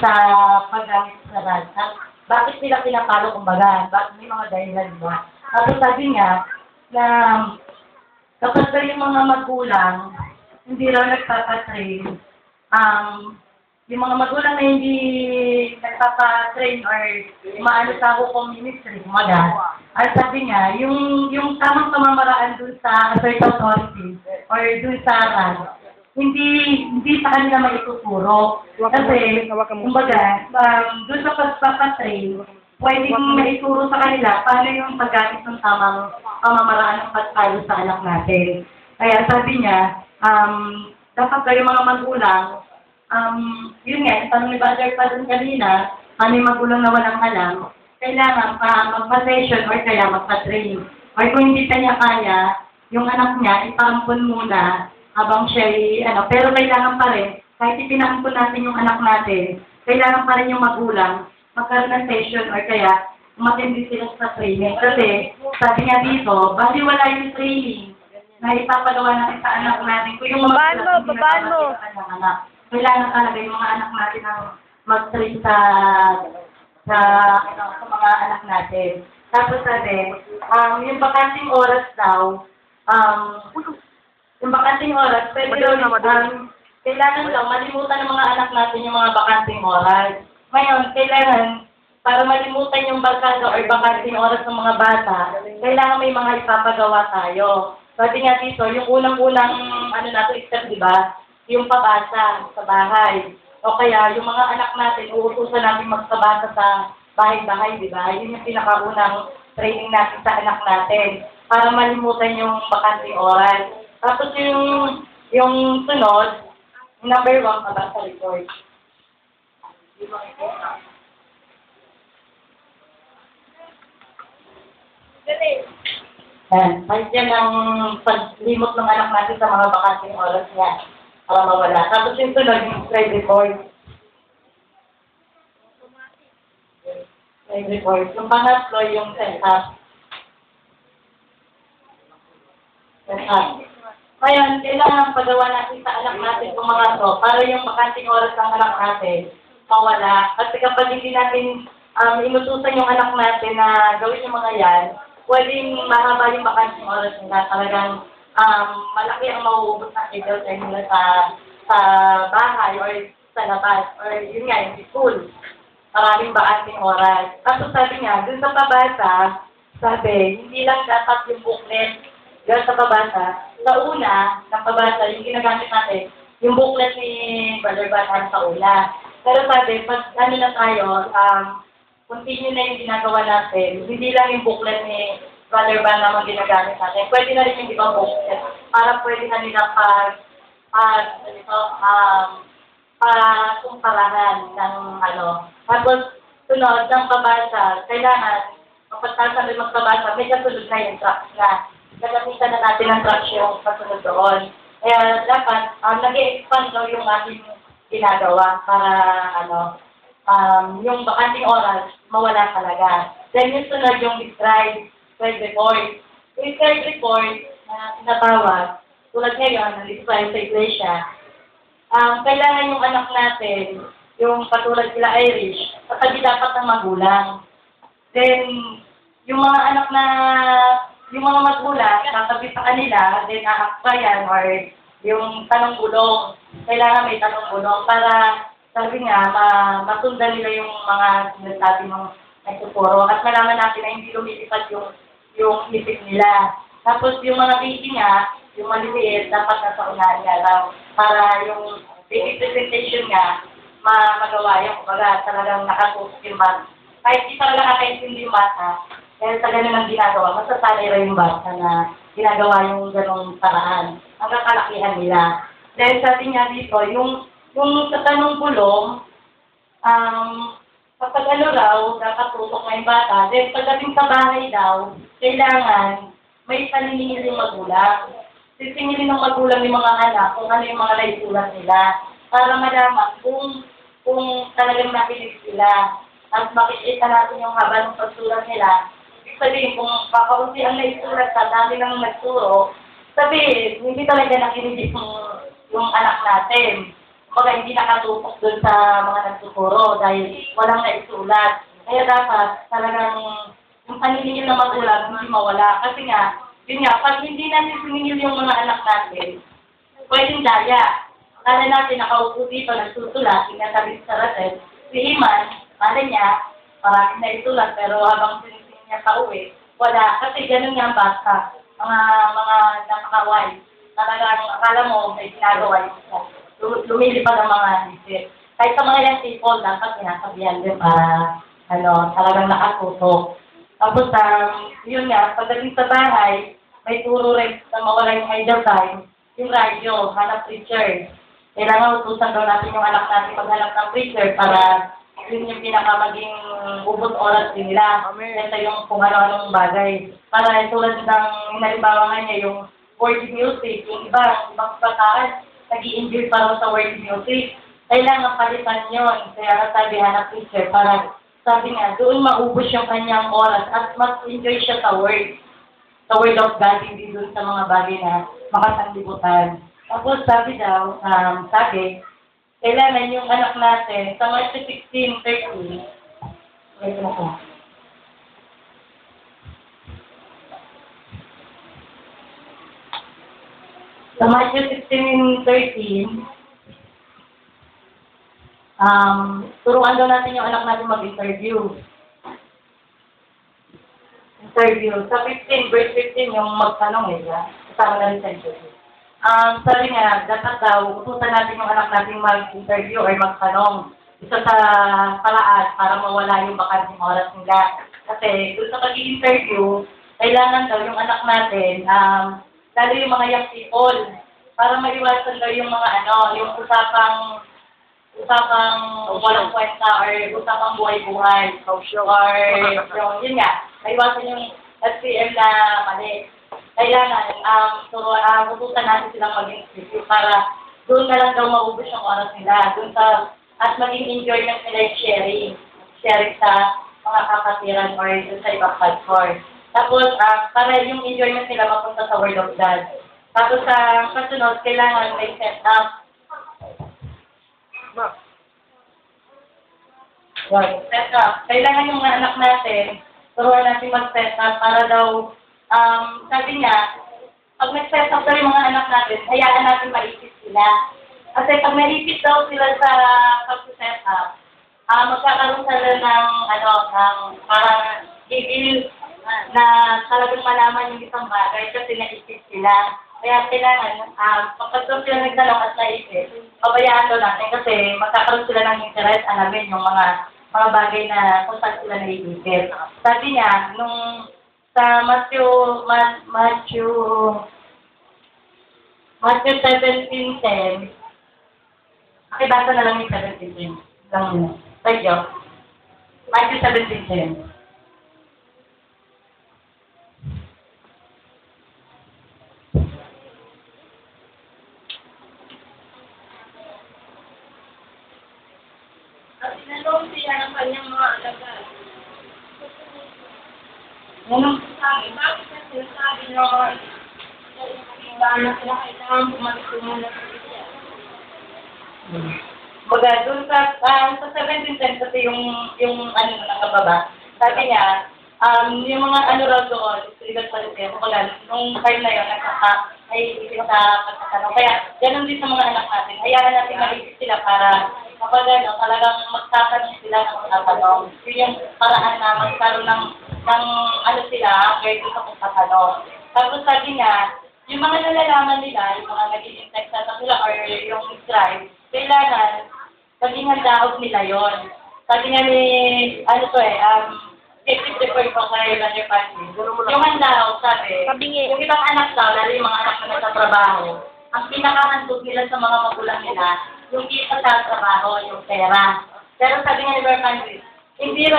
sa paggamit sa rad. At bakit sila pinapalo kumbaga? Bakit may mga dahilan ba? Tapos sabi niya na kapag daw yung mga magulang hindi raw nagpapatrain, yung mga magulang na hindi nagpapatrain or maano sa hukom ministry, kumaga, ang sabi niya, yung tamang pamamaraan dun sa assert authority or dun sa RAN, hindi sa kanila maituturo. Kasi, kumbaga, dun sa pagpapatrain, pwedeng maituro sa kanila paano yung paggamit ng tamang pamamaraan ng pagtalo sa anak natin. Kaya sabi niya, dapat kayo mga magulang, yun nga, tanong ni Brother pa dun kanina, ano yung magulang na walang alam, kailangan magpa-session or kaya magpa-train. Or kung hindi kanya kaya, yung anak niya, ipaampun muna habang siya pero kailangan pa rin, kahit ipinaampun natin yung anak natin, kailangan pa rin yung magulang magkaroon ng session or kaya matindi sila sa training. Kasi, sabi nga dito, bali wala yung training na ipapagawa natin sa anak natin. Kung yung mga babaan mo. Anak, kailangan talaga yung mga anak natin ang mag-train sa mga anak natin. Tapos sabi, yung bakanting oras daw, pwede kailangan daw malimutan ng mga anak natin yung mga bakanting oras. Ngayon, kailangan, para malimutan yung barkada or bakanting oras ng mga bata, kailangan may mga ipapagawa tayo. Sabi nga dito, yung unang-unang, step, di ba? Yung pabasa sa bahay. O kaya, yung mga anak natin, uutusan natin magpabasa sa bahay-bahay, di ba? Yun yung pinakaunang training natin sa anak natin para malimutan yung bakanting oras. Tapos yung sunod, number 1, pabasa report. Kahit yan ang paglimot ng anak natin sa mga bakanting oras niya para mawala. Tapos yung sunod, yung slide report. Slide report. Yung pangatlo, yung setup. Ngayon, kailangan pagawa natin sa anak natin itong mga to para yung bakanting oras ng anak natin mawala. Kasi kapag hindi natin inutusan yung anak natin na gawin yung mga yan, pwedeng mahaba yung bakanting oras nila. Talagang malaki ang mauubos na schedule nila sa bahay or sa labas or yun nga, yung school. Maraming bakanting oras. Tapos sabi nga, dun sa pabasa, sabi, hindi lang dapat yung booklet dun sa pabasa. Sa una, ng pabasa, yung ginagamit natin, yung booklet ni Brother Batan sa una. Pero sabi, pag na tayo, continue na yung ginagawa natin, hindi lang yung booklet ni Brother Ban naman ginagamit natin. Pwede na rin yung ibang booklet para pwede na nila kumparahan ng Tapos, sunod, ng pabasa, kailangan, kapag sabi magpabasa, may kasunod na yung tracks na. Gagamitan na natin ang tracks yung kasunod doon. Kaya dapat, nag-i-expand daw yung ating ginagawa para yung bakanting oras mawala talaga. Then yung sunod yung describe report. Yung describe report na tinatawag, tulad ngayon, nandito tayo sa iglesia, kailangan yung anak natin, yung patulad sila Irish, katabi dapat ng magulang. Then, yung mga magulang, tatabi sa kanila, then aakbayan or yung tanong-bulong. Kailangan may tanong-bulong para, sabi nga, masundan nila yung mga sinasabi ng nagtuturo at malaman natin na hindi lumilipad yung isip nila. Tapos yung mga baby nga, yung maliliit, dapat nasa unahan niya lang para yung baby presentation nga, magawa yung kumbaga talagang nakatutok yung bata. Kahit di talaga nakaintindi yung bata, dahil sa ganun ang ginagawa, masasanay rin yung bata na ginagawa yung ganong paraan. Ang kakalakihan nila. Dahil sabi nga dito, yung sa tanong-bulong, kapag raw, dapat tutok na yung bata, then pagdating sa bahay daw, kailangan may paniningil yung magulang. Sisingilin ng magulang yung mga anak kung ano yung mga naisulat nila para malaman kung talagang nakinig sila. At makikita natin yung haba ng pagsulat nila. Ibig sabihin, kung kakaunti ang naisulat sa dami ng nagturo, sabihin, hindi talaga nakinig yung anak natin. Kumbaga, hindi nakatutok dun sa mga nagtuturo dahil walang naisulat. Kaya dapat talagang yung paniningil ng magulang hindi mawala. Kasi nga, yun nga, pag hindi natin siningil yung mga anak natin, pwedeng daya. Kala natin nakaupo dito, nagsusulat, sinasabi sa rated, si Iman, kala niya, parang naisulat, pero habang sinisingil niya pa uwi, wala. Kasi ganun nga ang bata, mga nakakaway. Talagang akala mo may ginagawa yun. Lumilipad ang mga isip. Kahit sa mga young people, dapat sinasabihan din para talagang nakatutok. Tapos, yun nga, pagdating sa bahay, may turo rin na mawala yung idle time, yung radyo, hanap preacher. Kailangan utusan daw natin yung anak natin maghanap ng preacher para yun yung pinakamaging ubos oras din nila. Kaya yung kung ano-anong bagay. Para tulad ng halimbawa nga niya, yung world music, yung ibang kataan, nag-i-enjoy pa rin sa world music. Kailangan palitan yun. Kaya nasabi hanap preacher para sabi nga, doon maubos yung kanyang oras at mas enjoy siya sa word. Sa word of God, hindi doon sa mga bagay na makasanglibutan. Tapos sabi daw, kailangan yung anak natin sa March 16:30, wait na po. Sa March 16:13, turuan daw natin yung anak natin mag-interview. Sa 15, verse 15, yung magtanong kasama na rin sa interview. Sabi nga, dapat daw, utusan natin yung anak natin mag-interview or magtanong. Isa sa paraan para mawala yung bakanting oras nila. Kasi doon sa pag-i-interview, kailangan daw yung anak natin, lalo yung mga young people, para maiwasan daw yung mga yung usapang walang kwenta or usapang buhay-buhay. Or yun nga, maiwasan yung SPM na mali. Kailangan, utusan natin silang mag-interview para doon na lang daw maubos yung oras nila. Doon at maging enjoyment nila yung sharing sa mga kapatiran or doon sa ibang platform. Tapos, para yung enjoyment nila mapunta sa Word of God. Tapos sa kasunod, kailangan may set up. Set up. Kailangan yung mga anak natin, turuan natin mag-set up para daw sabi niya, pag nag-set up daw yung mga anak natin, hayaan natin maipit sila. Kasi pag naipit daw sila sa pag-set up, magkakaroon sila ng parang gigil na talagang malaman yung isang bagay kasi naipit sila. Kaya kailangan, kapag doon sila nagtanong at naipit, pabayaan daw natin kasi magkakaroon sila ng interest, alamin yung mga bagay na kung saan sila naipit. Sabi niya, sa Matthew 17:10, pakibasa na lang yung 17:10. Lang muna. Thank you. Matthew 17:10. At sinalong siya ng kanyang mga alagad. Ganun sabi, bakit na sinasabi noon? Na sila kailangan bumalik muna sa Biblia. Baga, doon sa 17:10 kasi yung nakababa, sabi niya, yung mga raw doon, illegal policy, nung time na yun, pagkatanong. Kaya, ganun din sa mga anak natin. Hayaan natin maligit sila para kapag talagang magtatanong sila ng magtatanong. Yun yung paraan na magkaroon ng sila, pwede sa pagtatanong. Tapos sabi niya, yung mga nalalaman nila, yung mga naging text na sila or yung scribe, kailangan maging handaog nila yon. Sabi nga ni, effective report ko kay Roger Patrick. Yung handaog, sabi, yung ibang anak daw, lalo yung mga anak na nasa trabaho, ang pinakahandog nila sa mga magulang nila, yung kita sa trabaho, yung pera. Pero sabi nga ni Roger Patrick, hindi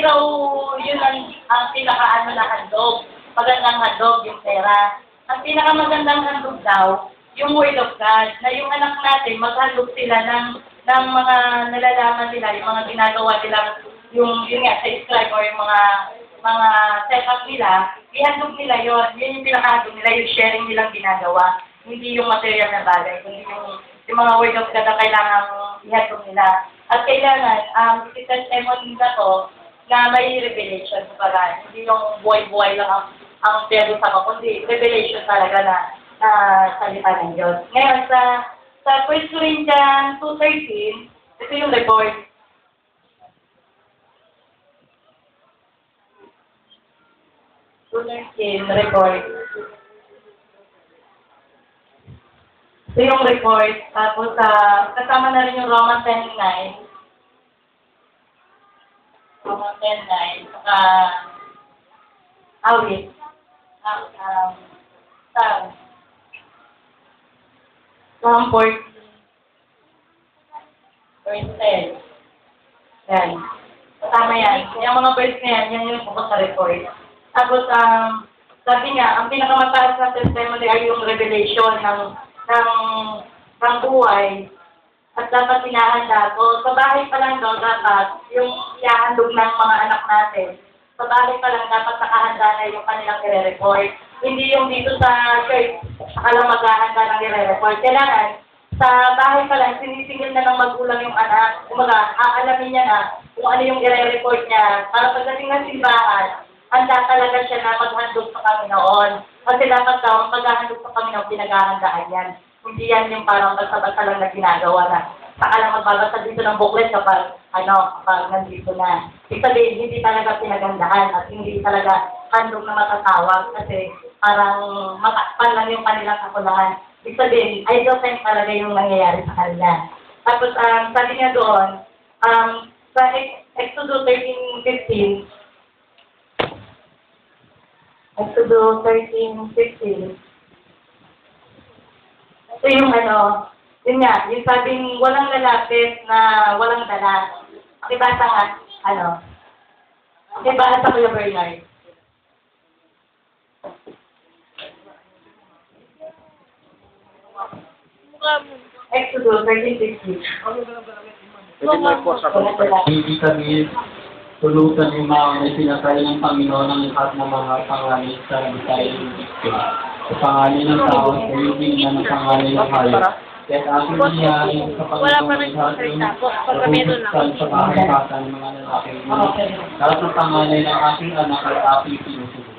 raw yun ang pinaka na handog. Magandang handog yung pera. Ang pinakamagandang handog daw, yung Word of God, na yung anak natin, maghandog sila ng mga nalalaman nila, yung mga ginagawa nila, yung nga sa scribe or yung mga setup nila, ihandog nila yun. Yun yung pinakahandog nila, yung sharing nilang ginagawa. Hindi yung material na bagay, kundi yung mga word of God na kailangan ihatong nila. At kailangan, iti-testimony nila to na may revelation sa paraan. Hindi yung buhay-buhay lang ang pero sa kundi revelation talaga na salita ng Diyos. Ngayon, sa 1 Corinthians 2:13, ito yung report. Report. Ito yung report. Tapos, kasama na rin yung Romans 10:9. Romans 10:9. Saka, awit. Psalm 40. Verse 10. Yan. Kasama yan. Yung mga verse na yan, yan yung focus sa report. Tapos, sabi nga, ang pinakamataas na testimony ay yung revelation ng buhay at dapat pinahanda. So, sa bahay pa lang daw, dapat yung iahandog ng mga anak natin. Sa bahay pa lang, dapat nakahanda na yung kanilang i-report. Hindi yung dito sa church, saka maghahanda ng i-report. Kailangan, sa bahay pa lang, sinisingil na ng magulang yung anak. Kumaga, aalamin niya na kung ano yung i-report niya. Para pagdating ng simbahan, handa talaga siya na maghandog sa Panginoon. Kasi dapat daw, maghahandog sa Panginoon, pinaghahandaan yan. Hindi yan yung parang basta-basta lang na ginagawa na. Saka lang magbabasa dito ng booklet kapag nandito na. Ibig sabihin, hindi talaga pinaghandaan at hindi talaga handog na matatawag kasi parang matakpan lang yung kanilang kakulangan. Ibig sabihin, idle time talaga yung nangyayari sa kanila. Tapos, sabi niya doon, sa Exodus 13:15, Exodus 13:15. Ito yung yun nga, yung sabing walang lalapit na walang dala. Pakibasa nga, pakibasa sa Kuya Bernard. Exodus 13:15. Hindi kami tulutan yung mga itinatay ng Panginoon ng lahat ng mga pangalan sa bitay ng Diyos. Sa pangalan ng tao, sa ibig na ng pangalan ng hayop. Kaya aking niyain sa Panginoon ng lahat ng nabubusan sa kahapatan ng mga lalaki. Lahat ng pangalan ng aking anak ay aking sinusunod.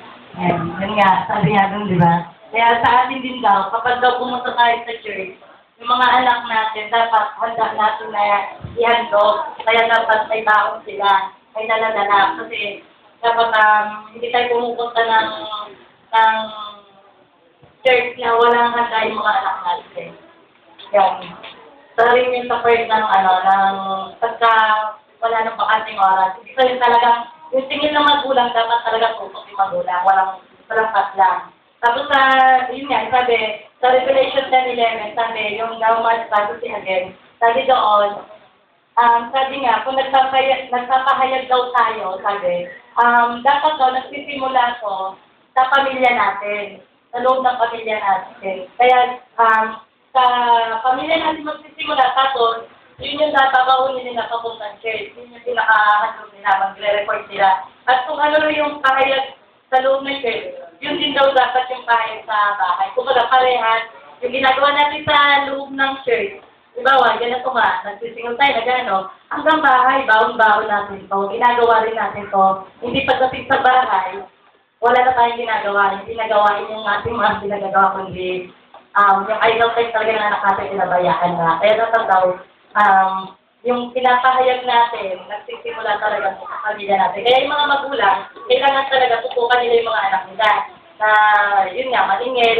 Yun nga, sabi nga dun, di ba? Kaya sa atin din daw, kapag daw pumunta tayo sa church, yung mga anak natin, dapat handa natin na ihandog. Kaya dapat may baon sila. May dala-dala kasi dapat hindi tayo pumupunta ng church na walang handa yung mga anak natin. Yan. So rin yung support ng pagka wala nang bakanting oras. So yung talagang, yung tingin ng magulang, dapat talaga tutok yung magulang. Walang patlang. Tapos yun nga, sabi, sa Revelation 10:11, sabi, yung Naumas Prophecy again, sabi doon, sabi nga, kung nagpapahayag daw tayo, sabi, dapat daw nagsisimula ko sa pamilya natin, sa loob ng pamilya natin. Kaya, sa pamilya natin magsisimula, tapos, yun yung babaunin nila papuntang church. Yun yung pinakahandog nila, magre-report nila. At kung ano yung pahayag sa loob ng church, yun din daw dapat yung pahayag sa bahay. Kung parehas, yung ginagawa natin sa loob ng church, diba, ganito nga, nagsisingol tayo na gano'n, hanggang bahay, baon-baon natin to, ginagawa rin natin to. Hindi pagdating sa bahay, wala na tayong ginagawa, hindi nagawain yung ating mga pinagagawa, kundi yung idol time talaga ng anak natin, pinabayaan na. Kaya dapat daw, yung pinapahayag natin, nagsisimula talaga sa pamilya natin. Kaya yung mga magulang, kailangan talaga tutukan nila yung mga anak nila. Na, yun nga, maningil,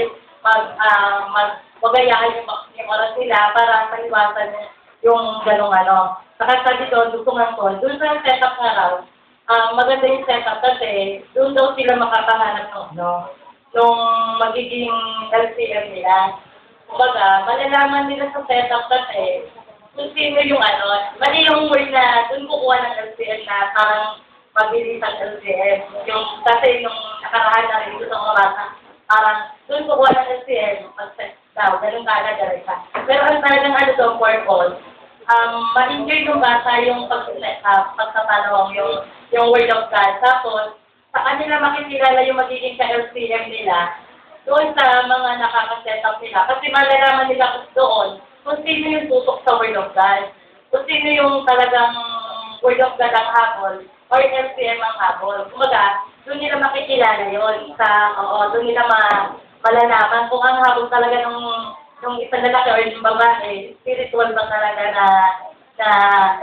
wagayahan yung oras nila para maiwasan yung gano'ng Saka sabi doon, dutungan ko, doon sa setup nga raw, maganda yung setup kasi doon daw sila makakahanap nung magiging LCM nila. Kumbaga, malalaman nila sa setup kasi kung sino yung mali yung word na doon kukuha ng LCM na parang mabilis ang LCM. Yung, kasi yung nakaraan na rin sa mga bata, parang doon kukuha ng LCM, pag-set daw, ganun ka. Pero ang talagang doon, purpose, ma-enjoy yung bata yung pag-set up, pagtatanong, yung word of God. Tapos, sa kanila makikilala yung magiging ka-LCM nila doon sa mga nakaka-set up nila. Kasi malalaman nila doon kung sino yung tutok sa Word of God. Kung sino yung talagang Word of God ang habol or LCM ang habol. Kumbaga, doon nila makikilala yun. Doon nila malalaman kung ang habol talaga nung isang lalaki or yung babae, spiritual ba talaga na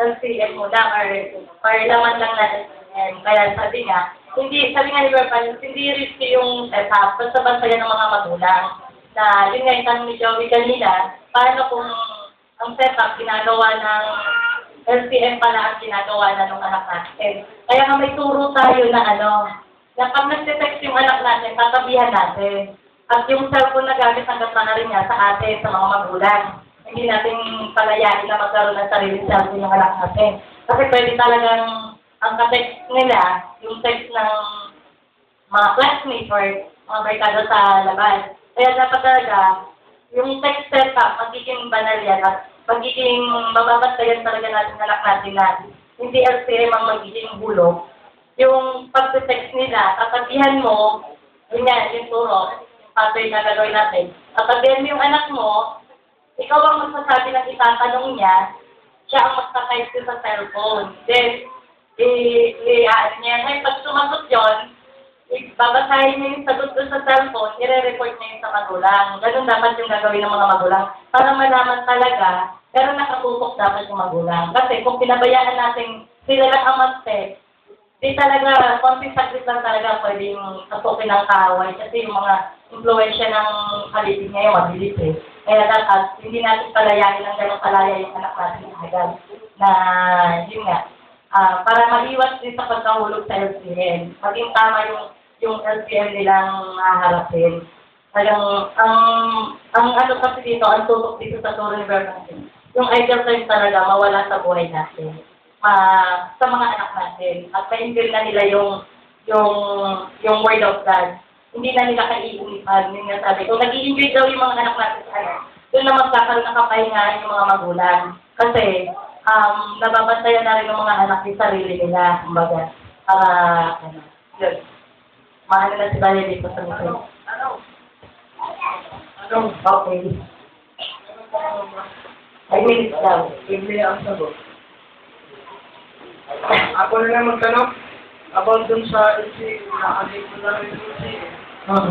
LCM muna or laman lang na LCM. Kaya sabi nga ni Berpan, hindi risky yung setup, basta yan ng mga magulang. Na yun nga yung tanong ni Joey kanina, paano kung ang setup ginagawa ng LCM pala ang ginagawa na ng anak natin. Kaya nga may turo tayo na na pag nag-text yung anak natin, tatabihan natin. At yung cellphone na gamit hanggang na rin niya sa atin, sa mga magulang. Hindi natin palayain na magkaroon ng sarili cellphone yung anak natin. Kasi pwede talagang ang ka-text nila, yung text ng mga classmates or mga barkada sa labas. Kaya dapat talaga, yung text setup, magiging banal yan at magiging mababantayan talaga natin anak natin na hindi LCM ang magiging bulok. Yung pag-text nila, tatabihan mo, yun yan, yung turo, yung pattern na gagawin natin. Tatabihan mo yung anak mo, ikaw ang magsasabi ng itatanong niya, siya ang magta-type sa cellphone. Then, ngayon, pag sumagot yun, babasahin niya yung sagot doon sa cellphone, i-report niya yun sa magulang. Ganun dapat yung gagawin ng mga magulang. Para malaman talaga, pero nakatutok dapat yung magulang. Kasi kung pinabayaan natin sila lang ang mag-text, di talaga, konting saglit lang talaga pwedeng katukin ng kaaway. Kasi yung mga influensya ng halipin ngayon, mabilis eh. Kaya dapat, hindi natin palayain ng ganun palaya yung anak natin agad. Na, yun nga, para maiwas din sa pagkahulog sa LCM. Maging tama yung LCM nilang haharapin. Talagang, ang kasi dito, ang tutok dito sa Turo ni Berman, yung idol time talaga mawala sa buhay natin. Sa mga anak natin. At ma-infill na nila yung Word of God. Hindi na nila kaiinipan. Yung nasabi, kung nag-i-enjoy daw yung mga anak natin doon na magkakaroon ng kapahingahan yung mga magulang. Kasi, nababantayan na rin ng mga anak yung sarili nila, kumbaga, yun. Mahal na si Baye dito sa mundo. Okay. 5 minutes daw. Bibli ang sagot. Ako na lang magtanong about dun sa LC, nakalik ko na rin LC.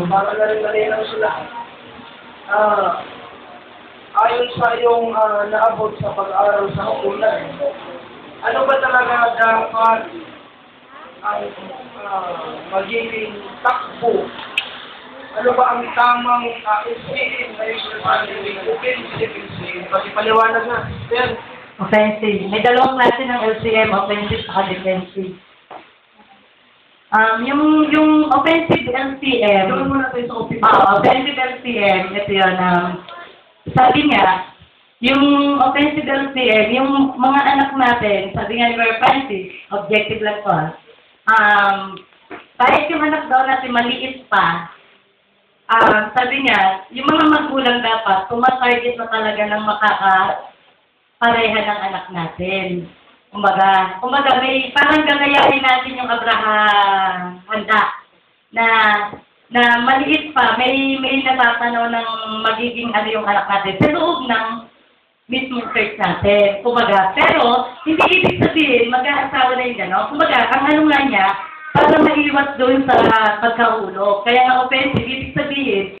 Para na rin malinaw sila. Ayon sa iyong naabot sa pag-aaral sa hukulan, ano ba talaga dapat ang magiging takbo? Ano ba ang tamang SCM na yung sinasabi offensive? Pati paliwanag na. Yan. Offensive. May dalawang klase ng LCM, offensive at defensive. Yung offensive LCM, Doon muna tayo sa offensive LCM, ito yun, sabi nga, yung offensive LCM, yung mga anak natin, sabi nga ni Mary Francis, objective lang po, kahit yung anak daw natin maliit pa, sabi niya, yung mga magulang dapat, tumatarget na talaga ng makakapareha ng anak natin. Kumbaga, may parang gagayahin natin yung Abraham handa na maliit pa, may natatanaw ng magiging yung anak natin sa loob ng mismong church natin. Kumbaga, pero hindi ibig sabihin, mag-aasawa na yung gano'n. Kumbaga, ang nga niya, para maiwas doon sa pagkahulog. Kaya nga offensive, ibig sabihin,